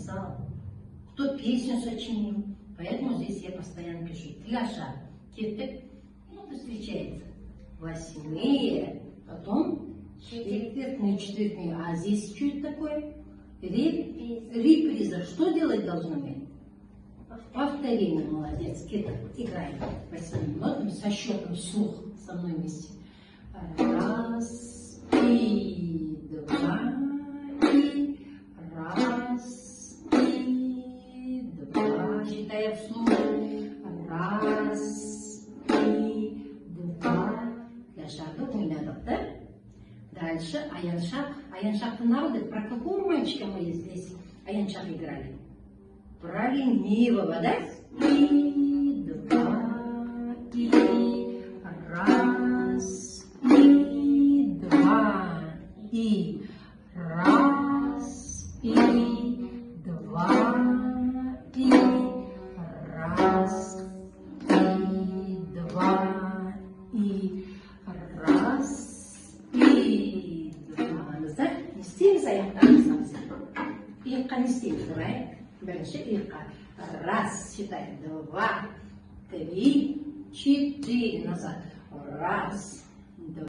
написал, кто песню сочинил. Поэтому здесь я постоянно пишу. Тляша, кеттик, вот и встречается. Восьмые, потом четвертные. А здесь что это такое? Реприза. Что делать должны мы? Повторение. Молодец. Кеттик, играем. Восьмыми нотами со счетом вслух со мной вместе. Раз, и два, и раз, и два. Считая вслух. Раз, и два. Для шага ойнадық, да? Дальше аяншақ. Аяншақты народы. Про какого мальчика мы здесь аяншақ играли? Про ленивого, да? И два, и раз, и два, и раз, и два, и раз, и два, и раз, и два. Не істейміз аяқтарымызды. Иыққа не істейміз, давай. Бірінші иыққа. Раз, считай. Два, три, четыре. Назад. Раз,